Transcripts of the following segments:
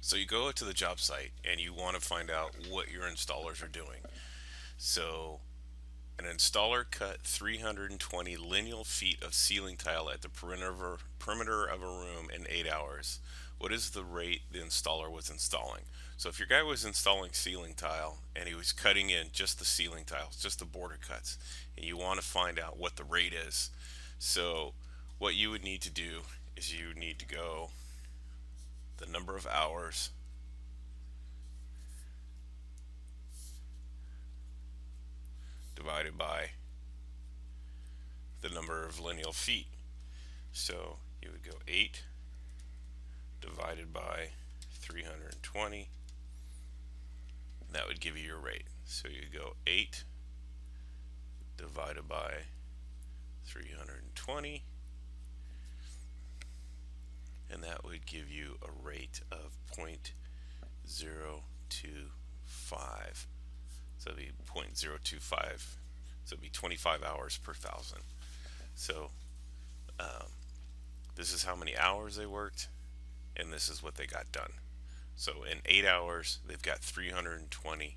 So you go to the job site and you want to find out what your installers are doing. So an installer cut 320 lineal feet of ceiling tile at the perimeter of a room in 8 hours. What is the rate the installer was installing? So if your guy was installing ceiling tile and he was cutting in just the ceiling tiles, just the border cuts, and you want to find out what the rate is, so what you would need to do is you need to go the number of hours divided by the number of lineal feet. So you would go 8 divided by 320. That would give you your rate. So you go 8 divided by 320, and that would give you a rate of 0.025. So it'd be 0.025. So it'd be 25 hours per thousand. So um, this is how many hours they worked, and this is what they got done. So in 8 hours, they've got 320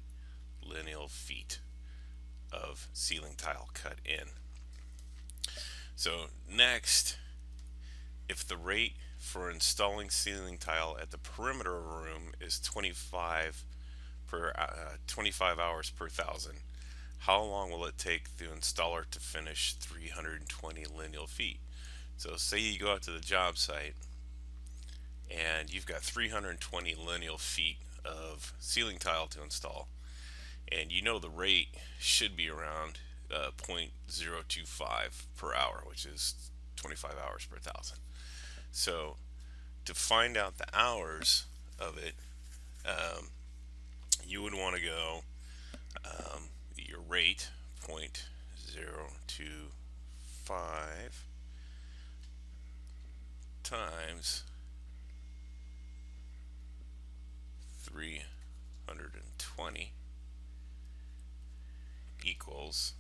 lineal feet of ceiling tile cut in. So next, if the rate for installing ceiling tile at the perimeter of a room is 25 hours per thousand, how long will it take the installer to finish 320 lineal feet? So say you go out to the job site and you've got 320 lineal feet of ceiling tile to install, and you know the rate should be around 0.025 per hour, which is 25 hours per thousand. So to find out the hours of it, um, you would want to go your rate 0.025 times 320 equals,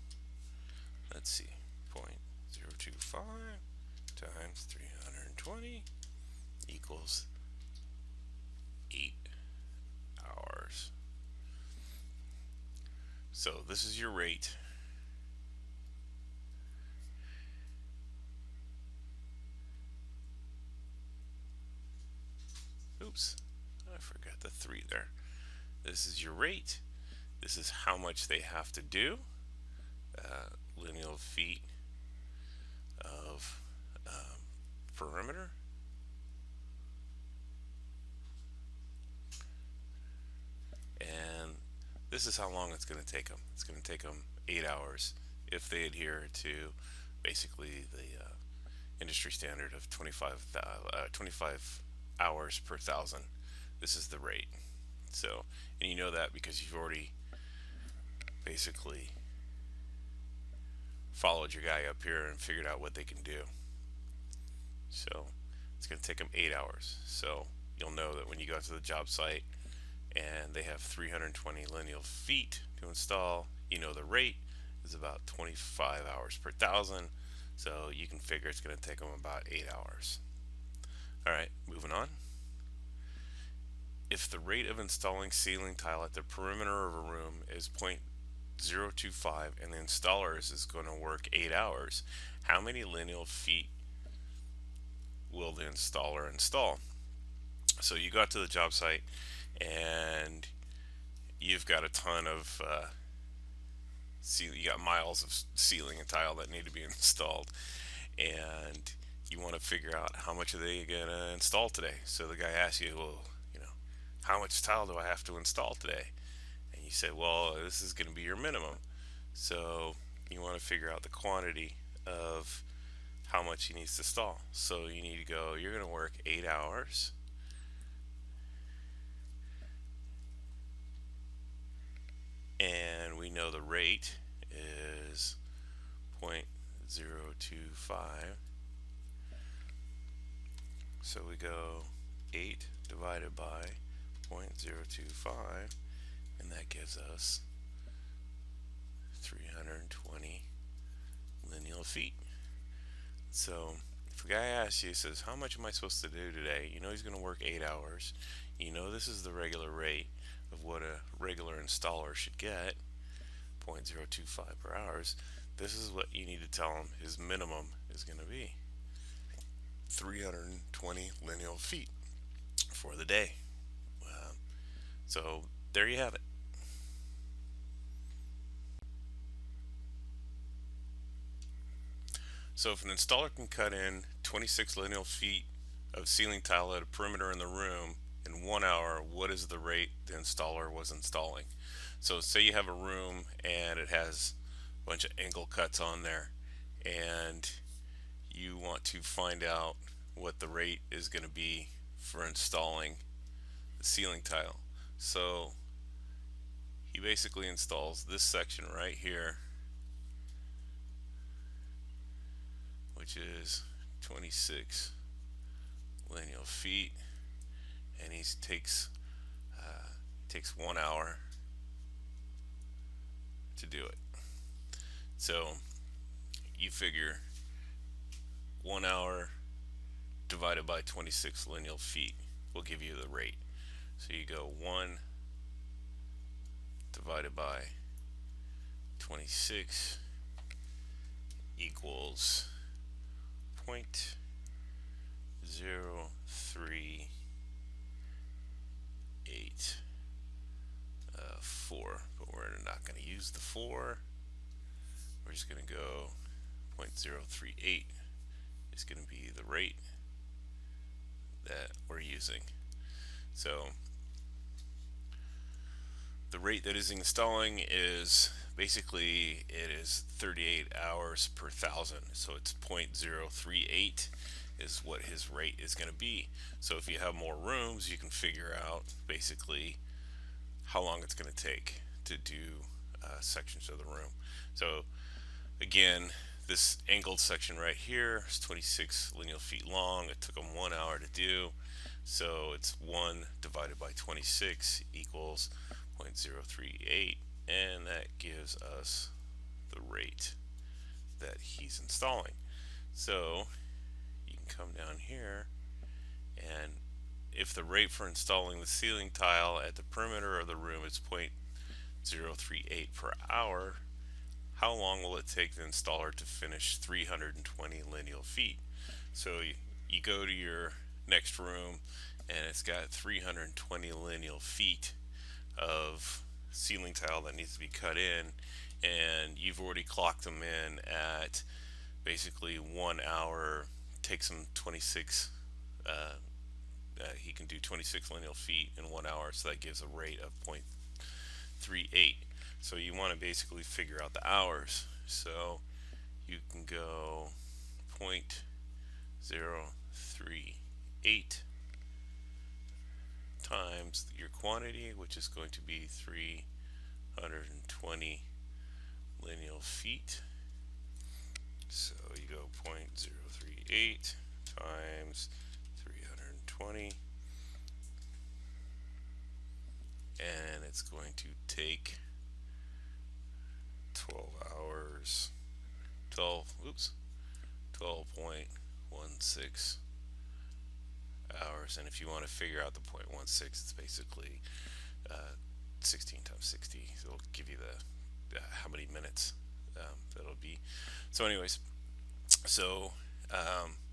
let's see, 0.025 times 320 equals 8 hours. So this is your rate. Oops, I forgot the 3 there. This is your rate. This is how much they have to do. Lineal feet of perimeter. And this is how long it's going to take them. It's going to take them 8 hours if they adhere to basically the industry standard of 25 hours per thousand. This is the rate. So, and you know that because you've already basically followed your guy up here and figured out what they can do. So it's going to take them 8 hours. So you'll know that when you go out to the job site and they have 320 lineal feet to install, you know the rate is about 25 hours per thousand. So you can figure it's going to take them about 8 hours. All right, moving on. If the rate of installing ceiling tile at the perimeter of a room is 0.025 and the installer is going to work 8 hours, how many lineal feet will the installer install? So you got to the job site and you've got a ton of you got miles of ceiling and tile that need to be installed, and you want to figure out how much are they gonna install today. So the guy asks you, well, how much tile do I have to install today? And you say, well, this is going to be your minimum. So you want to figure out the quantity of how much he needs to install. So you need to go, you're going to work 8 hours. And we know the rate is 0.025. So we go 8 divided by 0.025, and that gives us 320 lineal feet. So if a guy asks you, says, how much am I supposed to do today? You know he's going to work 8 hours. You know this is the regular rate of what a regular installer should get, 0.025 per hours. This is what you need to tell him his minimum is going to be, 320 lineal feet for the day. So there you have it. So if an installer can cut in 26 lineal feet of ceiling tile at a perimeter in the room in 1 hour, what is the rate the installer was installing? So say you have a room and it has a bunch of angle cuts on there, and you want to find out what the rate is going to be for installing the ceiling tile. So he basically installs this section right here, which is 26 lineal feet, and he takes 1 hour to do it. So you figure 1 hour divided by 26 lineal feet will give you the rate. So you go 1 divided by 26 equals 0.038 but we're not going to use the 4. We're just going to go 0.038 is going to be the rate that we're using. So the rate that is installing is basically, it is 38 hours per thousand. So it's 0.038 is what his rate is going to be. So if you have more rooms, you can figure out basically how long it's going to take to do sections of the room. So again, this angled section right here is 26 lineal feet long. It took them 1 hour to do. So it's 1 divided by 26 equals 0.038, and that gives us the rate that he's installing. So you can come down here, and if the rate for installing the ceiling tile at the perimeter of the room is 0.038 per hour, how long will it take the installer to finish 320 lineal feet? So you go to your next room and it's got 320 lineal feet of ceiling tile that needs to be cut in, and you've already clocked them in at basically 1 hour. Takes him 26 he can do 26 lineal feet in 1 hour, so that gives a rate of 0.38. So you want to basically figure out the hours. So you can go 0.038 times your quantity, which is going to be 320 lineal feet. So you go 0.038 times 320, and it's going to take 12.16 hours. And if you want to figure out the 0.16, it's basically 16 times 60. So it'll give you the how many minutes that'll be. So anyways, so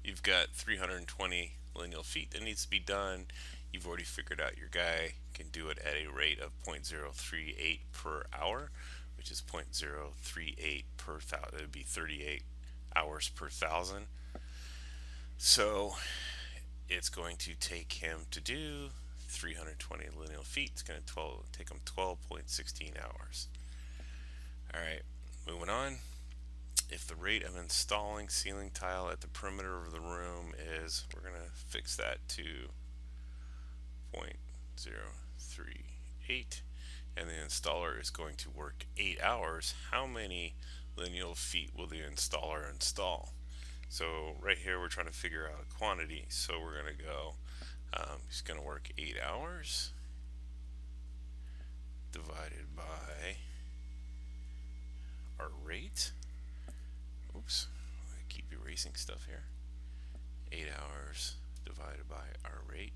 you've got 320 lineal feet that needs to be done. You've already figured out your guy can do it at a rate of 0.038 per hour, which is 0.038 per thousand. It would be 38 hours per thousand. So it's going to take him to do 320 lineal feet. It's going to take him 12.16 hours. All right, moving on. If the rate of installing ceiling tile at the perimeter of the room is, we're going to fix that to 0.038, and the installer is going to work 8 hours, how many lineal feet will the installer install? So right here we're trying to figure out a quantity, so we're going to go, he's going to work 8 hours divided by our rate. Oops, I keep erasing stuff here. 8 hours divided by our rate,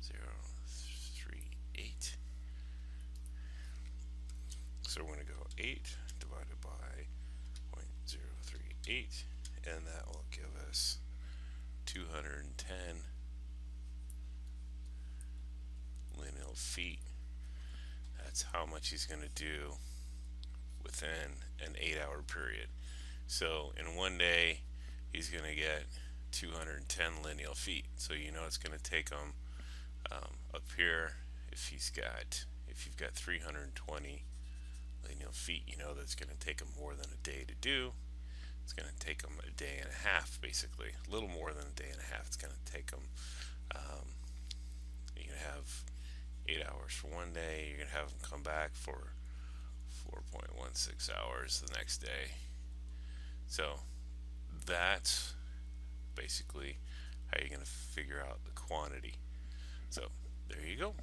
0.038. So we're going to go 8 divided by 0.038, and that will give us 210 lineal feet. That's how much he's going to do within an 8-hour period. So in one day, he's going to get 210 lineal feet. So you know it's going to take him up here. If you've got 320 lineal feet, you know that's going to take him more than a day to do. It's going to take him a day and a half, basically, a little more than a day and a half. It's going to take him. You're going to have 8 hours for one day. You're going to have him come back for 4.16 hours the next day. So that's basically how you're going to figure out the quantity. So there you go.